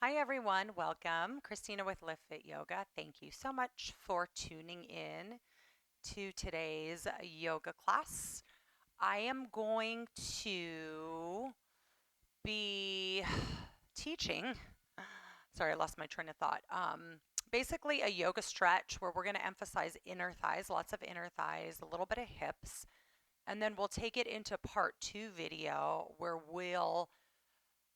Hi everyone, welcome. Christina with Lift Fit Yoga. Thank you so much for tuning in to today's yoga class. I am going to be teaching. Sorry, I lost my train of thought. Basically, a yoga stretch where we're going to emphasize inner thighs, lots of inner thighs, a little bit of hips, and then we'll take it into part two video where we'll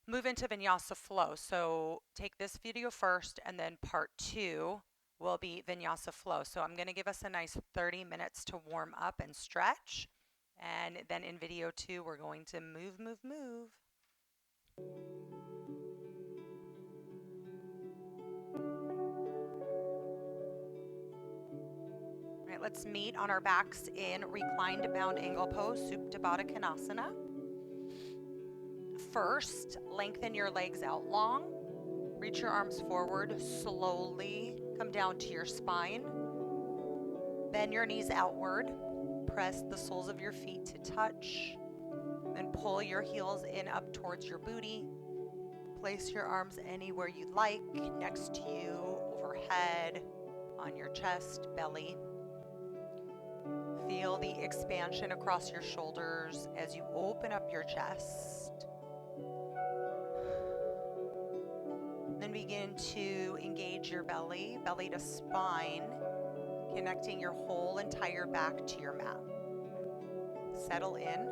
move into vinyasa flow. So take this video first, and then part two will be vinyasa flow. So I'm going to give us a nice 30 minutes to warm up and stretch. And then in video two, we're going to move, move, move. All right, let's meet on our backs in reclined bound angle pose, Supta Baddha Konasana. First, lengthen your legs out long. Reach your arms forward, slowly come down to your spine. Bend your knees outward. Press the soles of your feet to touch. Then pull your heels in up towards your booty. Place your arms anywhere you'd like, next to you, overhead, on your chest, belly. Feel the expansion across your shoulders as you open up your chest. Then begin to engage your belly, belly to spine, connecting your whole entire back to your mat. Settle in.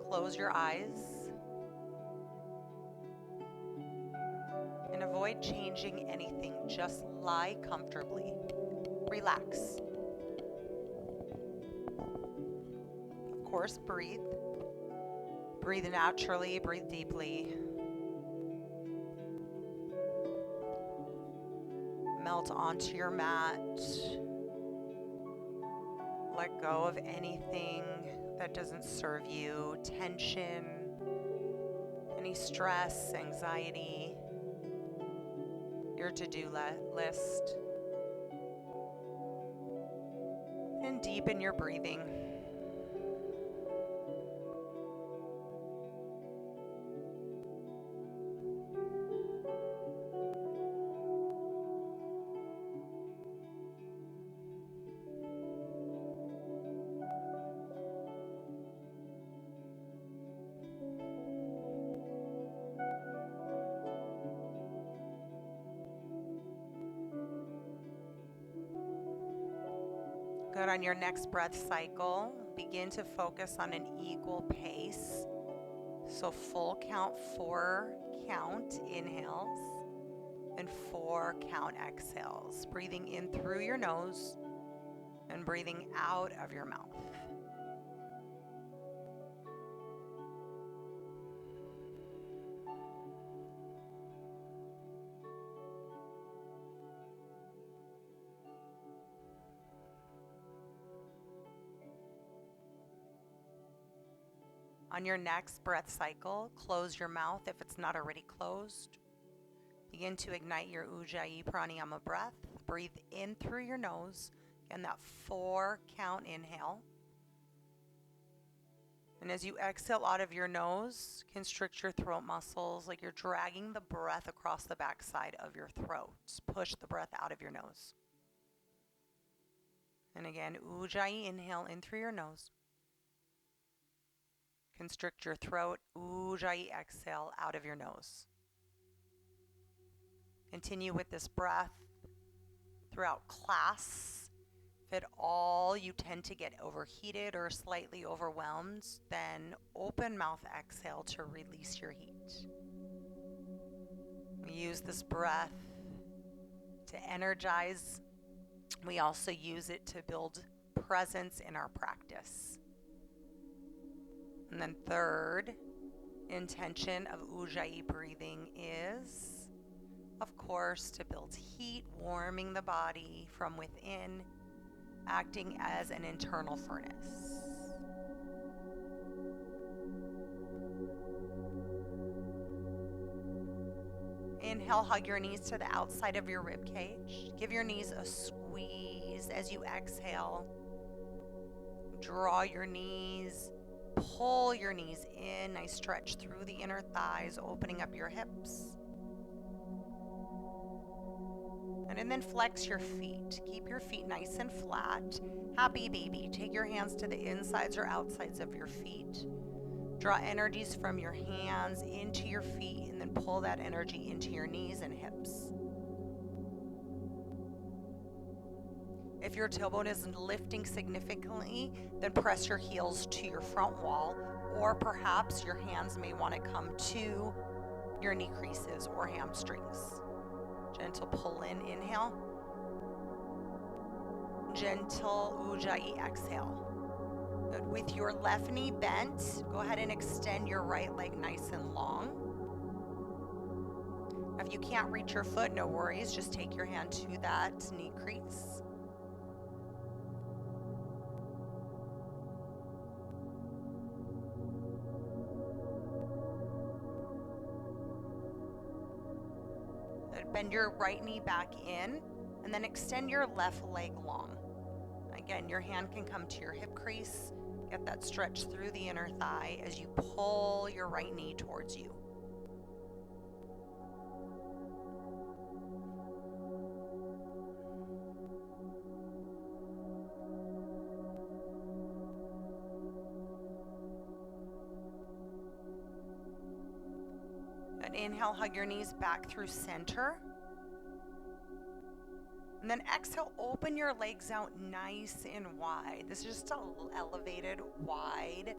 Close your eyes. And avoid changing anything. Just lie comfortably. Relax. Of course, breathe. Breathe naturally, breathe deeply. Melt onto your mat. Let go of anything that doesn't serve you. Tension, any stress, anxiety, your to-do list. And deepen your breathing. Good. On your next breath cycle, begin to focus on an equal pace. So full count, 4 count inhales and 4 count exhales. Breathing in through your nose and breathing out of your mouth. On your next breath cycle, close your mouth if it's not already closed. Begin to ignite your Ujjayi Pranayama breath. Breathe in through your nose. Again, that 4 count inhale. And as you exhale out of your nose, constrict your throat muscles like you're dragging the breath across the backside of your throat. Push the breath out of your nose. And again, Ujjayi inhale in through your nose. Constrict your throat. Ujjayi exhale out of your nose. Continue with this breath throughout class. If at all you tend to get overheated or slightly overwhelmed, then open mouth exhale to release your heat. We use this breath to energize. We also use it to build presence in our practice. And then third intention of Ujjayi breathing is, of course, to build heat, warming the body from within, acting as an internal furnace. Inhale, hug your knees to the outside of your rib cage. Give your knees a squeeze as you exhale. Draw your knees, pull your knees in. Nice stretch through the inner thighs, opening up your hips. And then flex your feet. Keep your feet nice and flat. Happy baby. Take your hands to the insides or outsides of your feet. Draw energies from your hands into your feet and then pull that energy into your knees and hips. If your tailbone is lifting significantly, then press your heels to your front wall, or perhaps your hands may want to come to your knee creases or hamstrings. Gentle pull in, inhale. Gentle ujjayi, exhale. Good. With your left knee bent, go ahead and extend your right leg nice and long. If you can't reach your foot, no worries. Just take your hand to that knee crease. Good. Bend your right knee back in and then extend your left leg long. Again, your hand can come to your hip crease. Get that stretch through the inner thigh as you pull your right knee towards you. And inhale, hug your knees back through center. And then exhale, open your legs out nice and wide. This is just an elevated, wide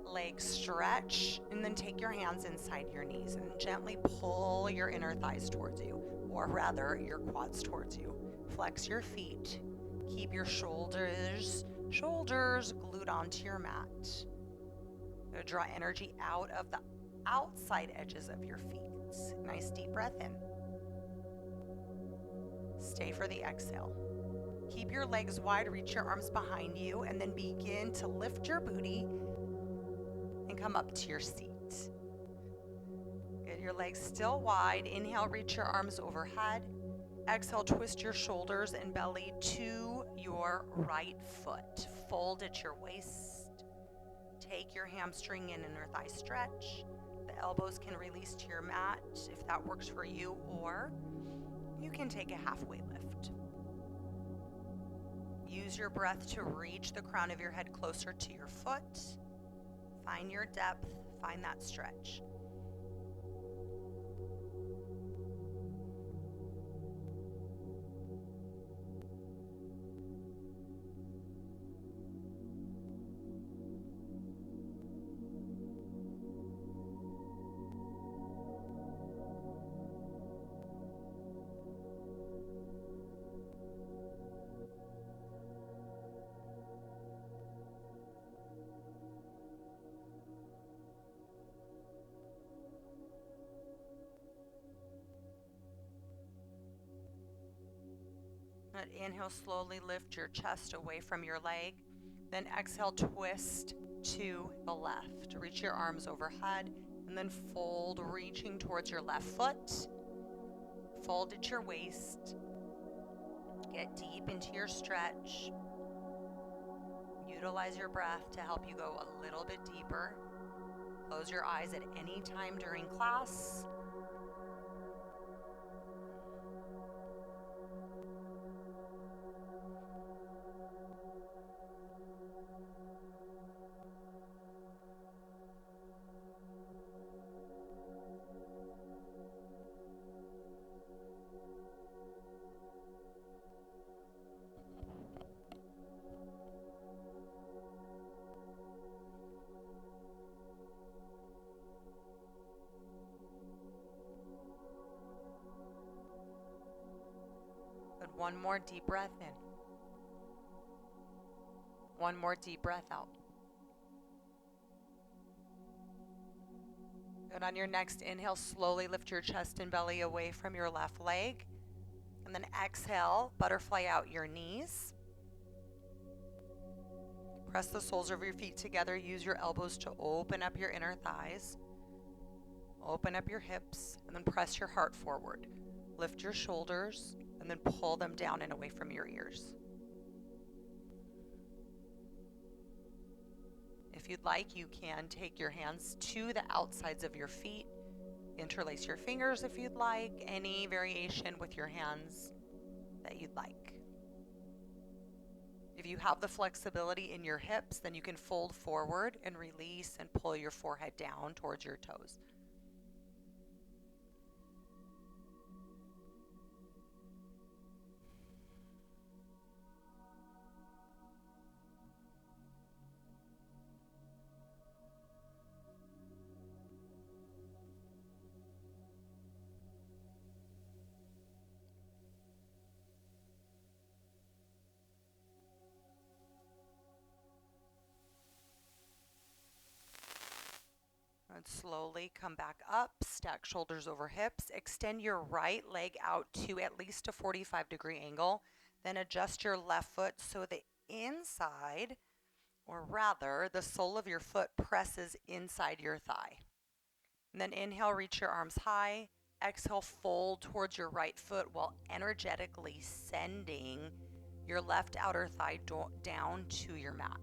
leg stretch. And then take your hands inside your knees and gently pull your inner thighs towards you, or rather your quads towards you. Flex your feet. Keep your shoulders glued onto your mat. Draw energy out of the outside edges of your feet. Nice deep breath in. Stay for the exhale. Keep your legs wide, reach your arms behind you, and then begin to lift your booty and come up to your seat. Good, your legs still wide. Inhale, reach your arms overhead. Exhale, twist your shoulders and belly to your right foot. Fold at your waist. Take your hamstring and inner thigh stretch. The elbows can release to your mat if that works for you, or you can take a halfway lift. Use your breath to reach the crown of your head closer to your foot. Find your depth, find that stretch. Inhale, slowly lift your chest away from your leg. Then exhale, twist to the left. Reach your arms overhead and then fold, reaching towards your left foot. Fold at your waist. Get deep into your stretch. Utilize your breath to help you go a little bit deeper. Close your eyes at any time during class. One more deep breath in. One more deep breath out. Good. On your next inhale, slowly lift your chest and belly away from your left leg. And then exhale, butterfly out your knees. Press the soles of your feet together. Use your elbows to open up your inner thighs. Open up your hips and then press your heart forward. Lift your shoulders and then pull them down and away from your ears. If you'd like, you can take your hands to the outsides of your feet. Interlace your fingers if you'd like. Any variation with your hands that you'd like. If you have the flexibility in your hips, then you can fold forward and release and pull your forehead down towards your toes. And slowly come back up, stack shoulders over hips, extend your right leg out to at least a 45-degree angle, then adjust your left foot so the inside, or rather the sole of your foot presses inside your thigh. And then inhale, reach your arms high, exhale, fold towards your right foot while energetically sending your left outer thigh down to your mat.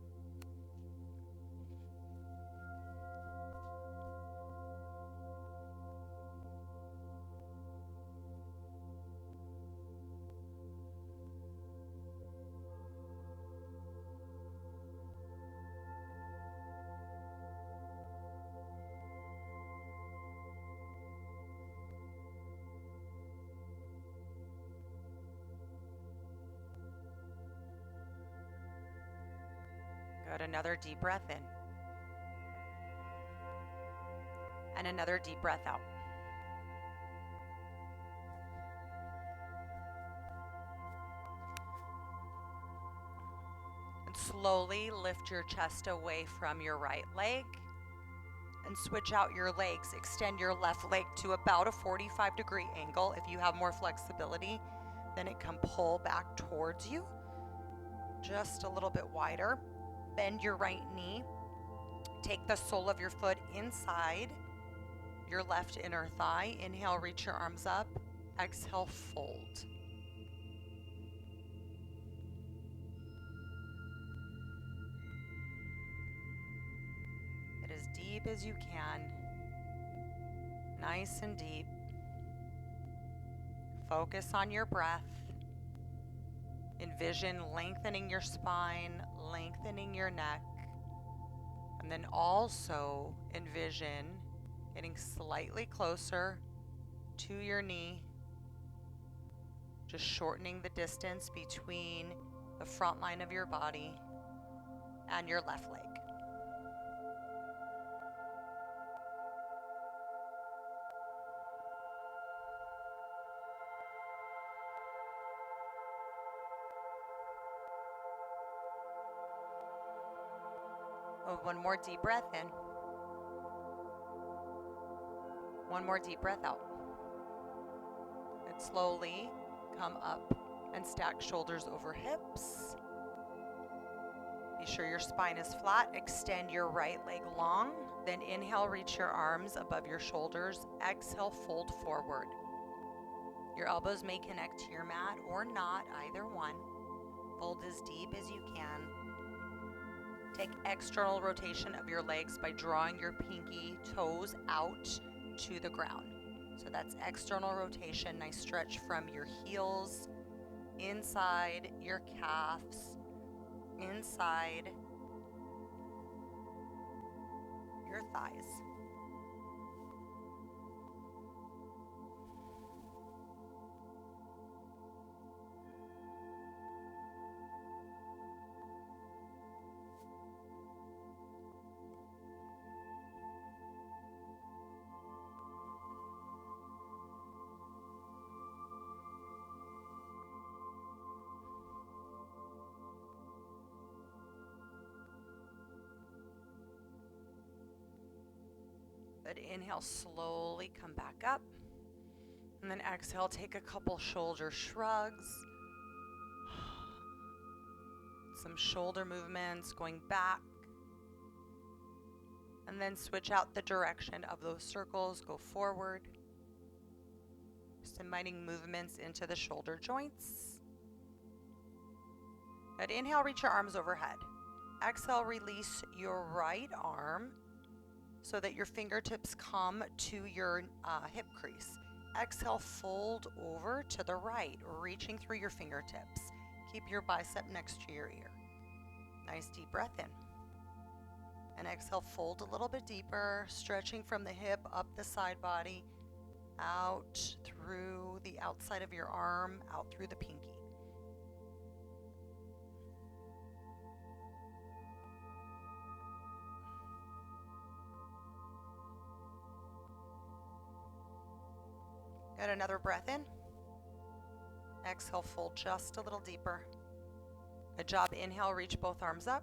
Good. Another deep breath in. And another deep breath out. And slowly lift your chest away from your right leg and switch out your legs. Extend your left leg to about a 45-degree angle. If you have more flexibility, then it can pull back towards you just a little bit wider. Bend your right knee. Take the sole of your foot inside your left inner thigh. Inhale, reach your arms up. Exhale, fold. Get as deep as you can. Nice and deep. Focus on your breath. Envision lengthening your spine, lengthening your neck, and then also envision getting slightly closer to your knee, just shortening the distance between the front line of your body and your left leg. Oh, one more deep breath in. One more deep breath out. And slowly come up and stack shoulders over hips. Be sure your spine is flat. Extend your right leg long. Then inhale, reach your arms above your shoulders. Exhale, fold forward. Your elbows may connect to your mat or not, either one. Fold as deep as you can. Take external rotation of your legs by drawing your pinky toes out to the ground. So that's external rotation. Nice stretch from your heels, inside your calves, inside your thighs. Good. Inhale, slowly come back up. And then exhale, take a couple shoulder shrugs. Some shoulder movements going back. And then switch out the direction of those circles, go forward. Just inviting movements into the shoulder joints. Good. Inhale, reach your arms overhead. Exhale, release your right arm so that your fingertips come to your hip crease. Exhale, fold over to the right, reaching through your fingertips. Keep your bicep next to your ear. Nice deep breath in. And exhale, fold a little bit deeper, stretching from the hip up the side body, out through the outside of your arm, out through the pinky. Get another breath in. Exhale, fold just a little deeper. Good job. Inhale, reach both arms up.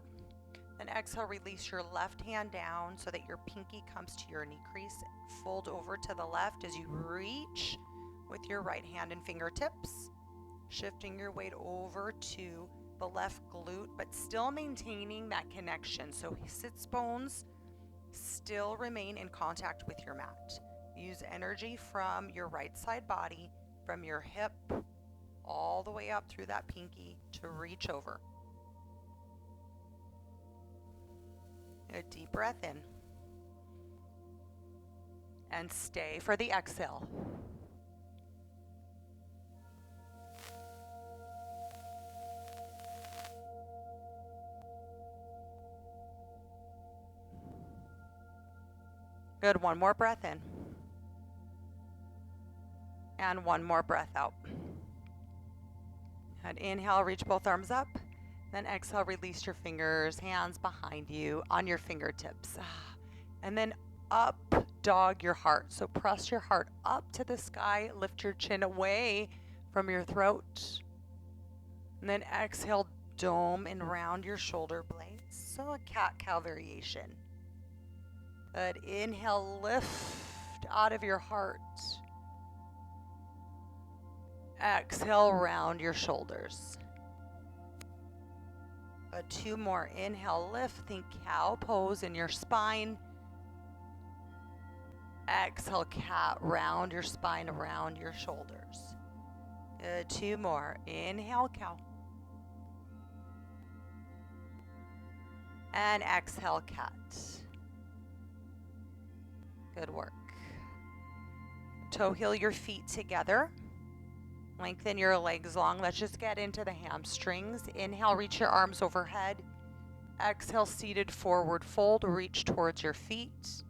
Then exhale, release your left hand down so that your pinky comes to your knee crease. Fold over to the left as you reach with your right hand and fingertips. Shifting your weight over to the left glute, but still maintaining that connection. So sits bones still remain in contact with your mat. Use energy from your right side body, from your hip, all the way up through that pinky to reach over. A deep breath in. And stay for the exhale. Good. One more breath in. And one more breath out. And inhale, reach both arms up. Then exhale, release your fingers, hands behind you on your fingertips. And then up dog your heart. So press your heart up to the sky, lift your chin away from your throat. And then exhale, dome and round your shoulder blades. So a cat-cow variation. Good. Inhale, lift out of your heart. Exhale, round your shoulders. Two more. Inhale, lift. Think cow pose in your spine. Exhale, cat. Round your spine, around your shoulders. Good. Two more. Inhale, cow. And exhale, cat. Good work. Toe heel your feet together. Lengthen your legs long. Let's just get into the hamstrings. Inhale, reach your arms overhead. Exhale, seated forward fold. Reach towards your feet.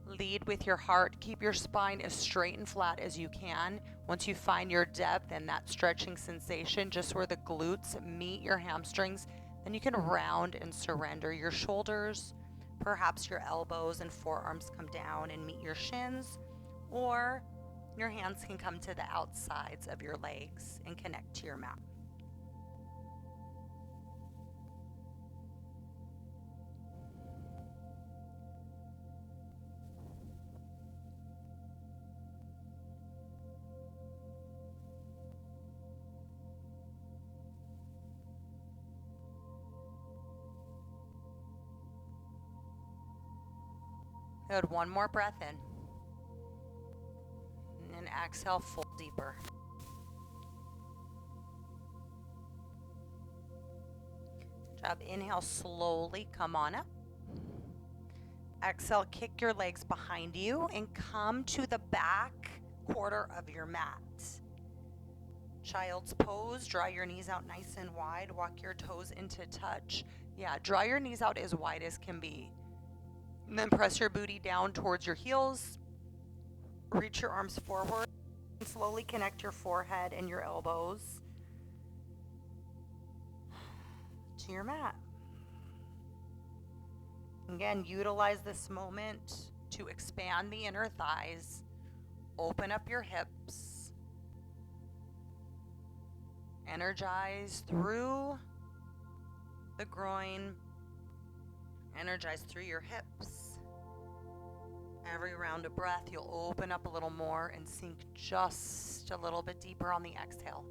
Lead with your heart. Keep your spine as straight and flat as you can. Once you find your depth and that stretching sensation, just where the glutes meet your hamstrings, then you can round and surrender your shoulders. Perhaps your elbows and forearms come down and meet your shins, or your hands can come to the outsides of your legs and connect to your mat. Good. One more breath in. And exhale, fold deeper. Good job. Inhale, slowly come on up. Exhale, kick your legs behind you and come to the back quarter of your mat. Child's pose. Draw your knees out nice and wide. Walk your toes into touch. Yeah, draw your knees out as wide as can be. And then press your booty down towards your heels. Reach your arms forward. And slowly connect your forehead and your elbows to your mat. Again, utilize this moment to expand the inner thighs. Open up your hips. Energize through the groin. Energize through your hips. Every round of breath, you'll open up a little more and sink just a little bit deeper on the exhale.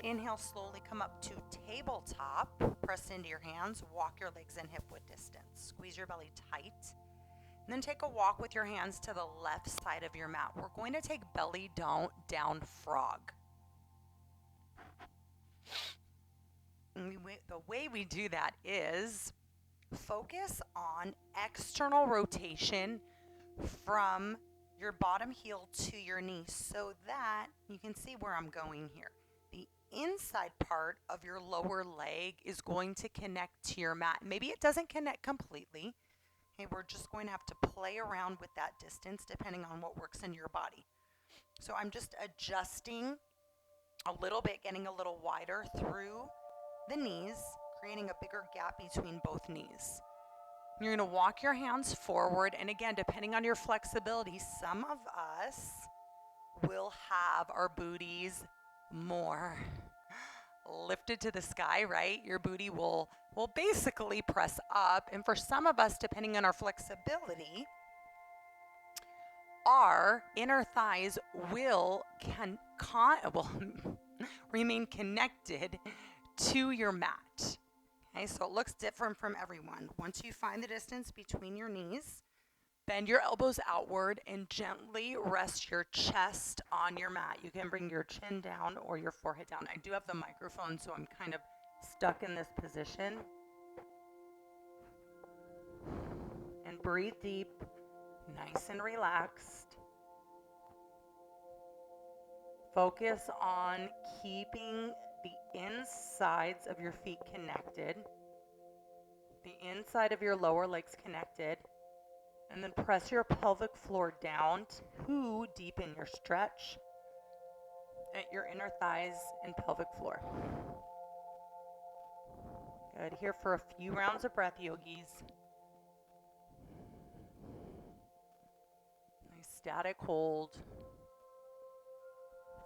Inhale, slowly come up to tabletop. Press into your hands, walk your legs in hip width distance. Squeeze your belly tight. And then take a walk with your hands to the left side of your mat. We're going to take belly down frog. And the way we do that is focus on external rotation from your bottom heel to your knee so that you can see where I'm going here. The inside part of your lower leg is going to connect to your mat. Maybe it doesn't connect completely. Okay, we're just going to have to play around with that distance depending on what works in your body. So I'm just adjusting a little bit, getting a little wider through the knees, creating a bigger gap between both knees. You're going to walk your hands forward, and again, depending on your flexibility, some of us will have our booties more lifted to the sky, right? Your booty will basically press up, and for some of us, depending on our flexibility, our inner thighs will remain connected to your mat. Okay, so it looks different from everyone. Once you find the distance between your knees, bend your elbows outward and gently rest your chest on your mat. You can bring your chin down or your forehead down. I do have the microphone, so I'm kind of stuck in this position. And breathe deep, nice and relaxed. Focus on keeping the insides of your feet connected, the inside of your lower legs connected, and then press your pelvic floor down to deepen your stretch at your inner thighs and pelvic floor. Good. Here for a few rounds of breath, yogis. Nice static hold.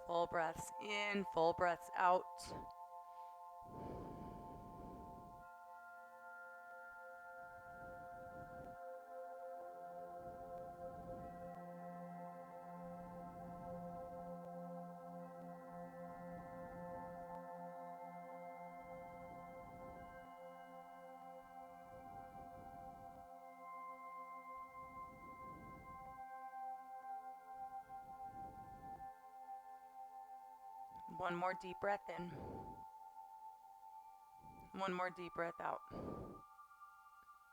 Full breaths in, full breaths out. One more deep breath in. One more deep breath out.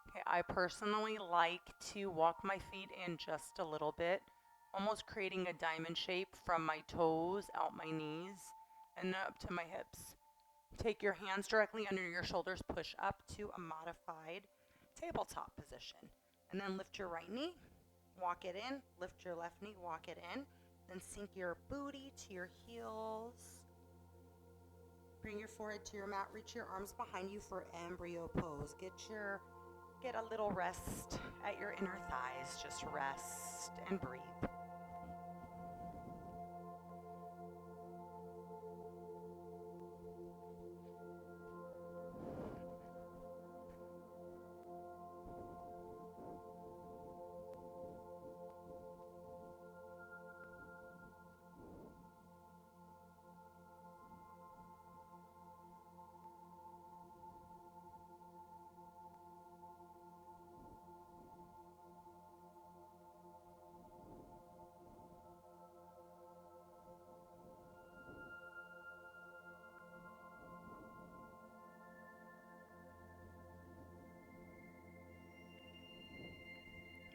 Okay, I personally like to walk my feet in just a little bit, almost creating a diamond shape from my toes out my knees and up to my hips. Take your hands directly under your shoulders, push up to a modified tabletop position, and then lift your right knee, walk it in, lift your left knee, walk it in, then sink your booty to your heels. Bring your forehead to your mat, reach your arms behind you for embryo pose. Get a little rest at your inner thighs. Just rest and breathe.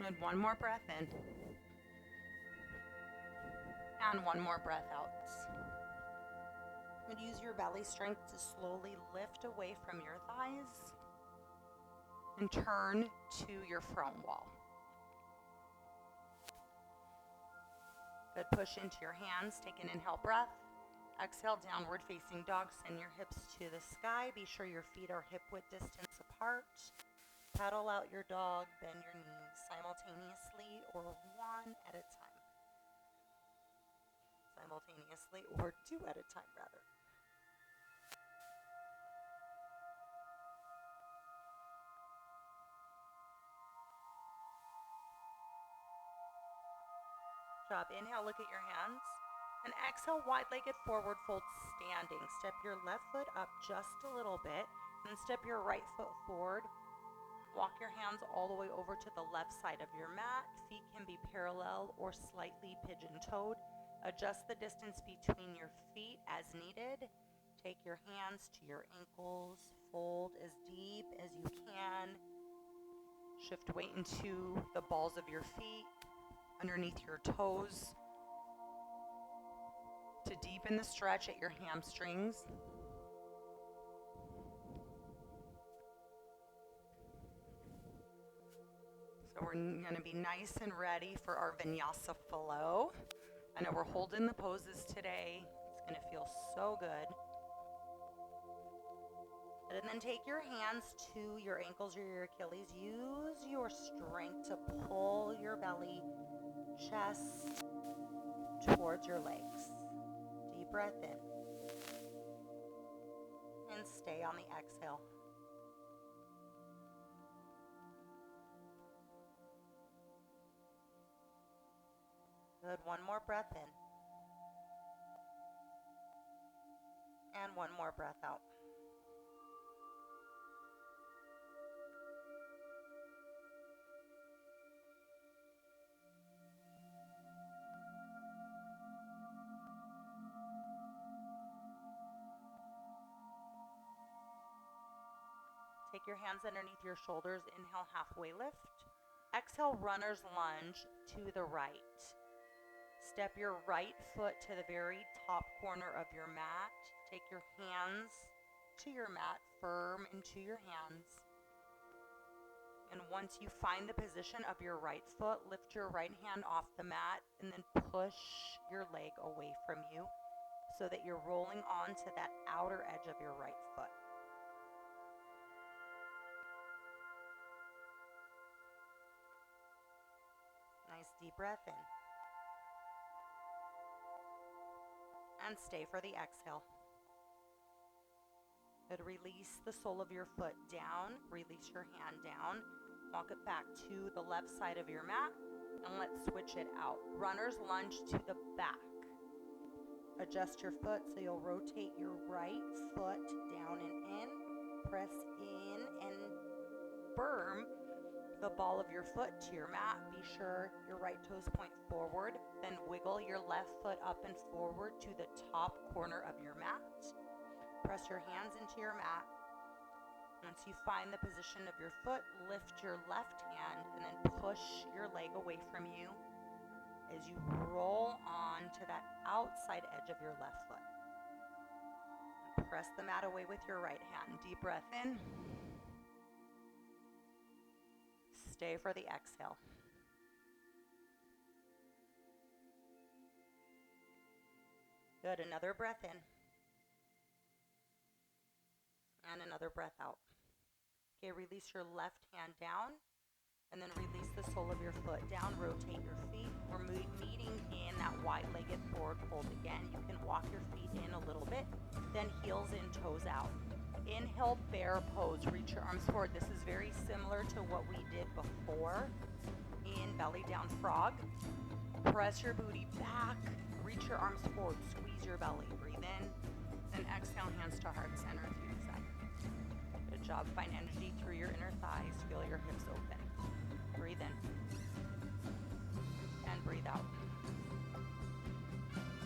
And one more breath in. And one more breath out. And use your belly strength to slowly lift away from your thighs and turn to your front wall. Good. Push into your hands. Take an inhale breath. Exhale, downward facing dog. Send your hips to the sky. Be sure your feet are hip width distance apart. Paddle out your dog. Bend your knees simultaneously or one at a time. Simultaneously or two at a time, rather. Job. Inhale, look at your hands. And exhale, wide-legged forward fold standing. Step your left foot up just a little bit, then step your right foot forward. Walk your hands all the way over to the left side of your mat. Feet can be parallel or slightly pigeon-toed. Adjust the distance between your feet as needed. Take your hands to your ankles. Fold as deep as you can. Shift weight into the balls of your feet, underneath your toes, to deepen the stretch at your hamstrings. So we're going to be nice and ready for our vinyasa flow. I know we're holding the poses today. It's going to feel so good. And then take your hands to your ankles or your Achilles. Use your strength to pull your belly, chest towards your legs. Deep breath in. And stay on the exhale. Good. One more breath in. And one more breath out. Take your hands underneath your shoulders. Inhale, halfway lift. Exhale, runner's lunge to the right. Step your right foot to the very top corner of your mat. Take your hands to your mat, firm into your hands. And once you find the position of your right foot, lift your right hand off the mat and then push your leg away from you so that you're rolling onto that outer edge of your right foot. Nice deep breath in. And stay for the exhale. Good. Release the sole of your foot down. Release your hand down. Walk it back to the left side of your mat. And let's switch it out. Runner's lunge to the back. Adjust your foot so you'll rotate your right foot down and in. Press in and firm the ball of your foot to your mat. Be sure your right toes point forward. Then wiggle your left foot up and forward to the top corner of your mat. Press your hands into your mat. Once you find the position of your foot, lift your left hand and then push your leg away from you as you roll on to that outside edge of your left foot. Press the mat away with your right hand. Deep breath in. Stay for the exhale. Good. Another breath in. And another breath out. Okay, release your left hand down and then release the sole of your foot down. Rotate your feet. We're meeting in that wide-legged forward fold again. You can walk your feet in a little bit, then heels in, toes out. Inhale, bear pose. Reach your arms forward. This is very similar to what we did before in belly down frog. Press your booty back. Reach your arms forward. Squeeze your belly. Breathe in. Then exhale, hands to heart center if you desire. Good job. Find energy through your inner thighs. Feel your hips open. Breathe in. And breathe out.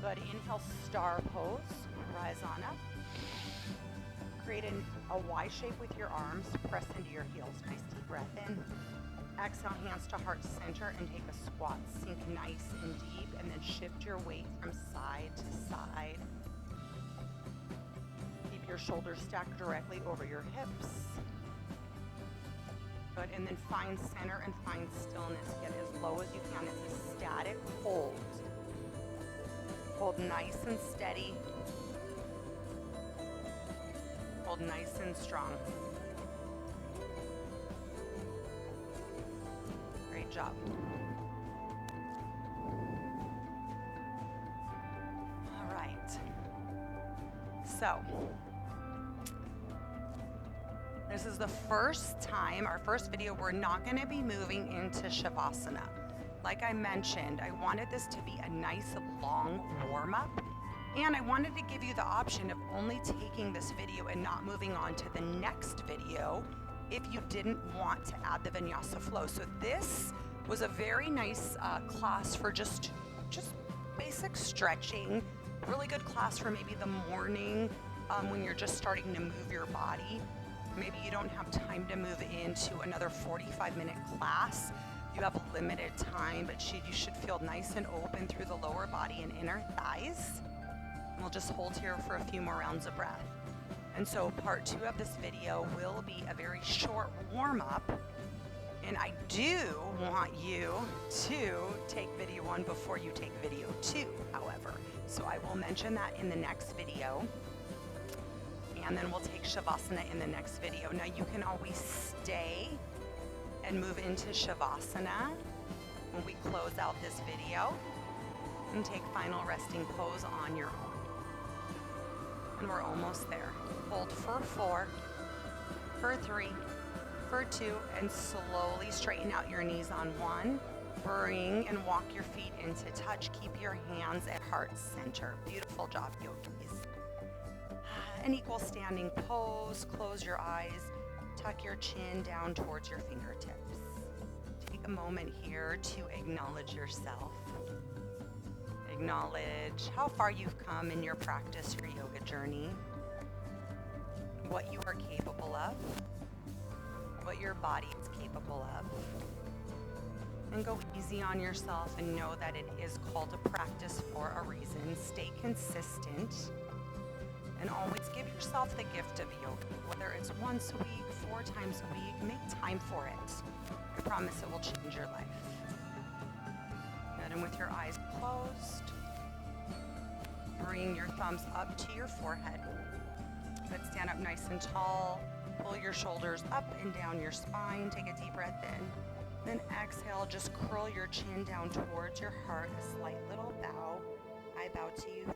Good. Inhale, star pose. Rise on up. Create a Y shape with your arms. Press into your heels. Nice deep breath in. Exhale, hands to heart center and take a squat. Sink nice and deep and then shift your weight from side to side. Keep your shoulders stacked directly over your hips. Good. And then find center and find stillness. Get as low as you can. It's a static hold. Hold nice and steady. Hold nice and strong. Great job. All right. So, this is the first time, our first video, we're not going to be moving into Shavasana. Like I mentioned, I wanted this to be a nice long warm up, and I wanted to give you the option of only taking this video and not moving on to the next video if you didn't want to add the vinyasa flow. So this was a very nice class for just basic stretching. Really good class for maybe the morning when you're just starting to move your body. Maybe you don't have time to move into another 45-minute class. You have limited time, but you should feel nice and open through the lower body and inner thighs. And we'll just hold here for a few more rounds of breath. And so part 2 of this video will be a very short warm-up. And I do want you to take video 1 before you take video 2, however. So I will mention that in the next video. And then we'll take Shavasana in the next video. Now you can always stay and move into Shavasana when we close out this video and take final resting pose on your own. And we're almost there. Hold for 4, for 3, for 2, and slowly straighten out your knees on 1. Bring and walk your feet into touch. Keep your hands at heart center. Beautiful job, yogis. An equal standing pose. Close your eyes. Tuck your chin down towards your fingertips. Take a moment here to acknowledge yourself. Acknowledge how far you've come in your practice, your yoga journey, what you are capable of, what your body is capable of. And go easy on yourself and know that it is called a practice for a reason. Stay consistent and always give yourself the gift of yoga, whether it's once a week, 4 times a week, make time for it. I promise it will change your life. Good, and with your eyes closed, bring your thumbs up to your forehead. Good, stand up nice and tall. Pull your shoulders up and down your spine. Take a deep breath in. Then exhale, just curl your chin down towards your heart, a slight little bow. I bow to you.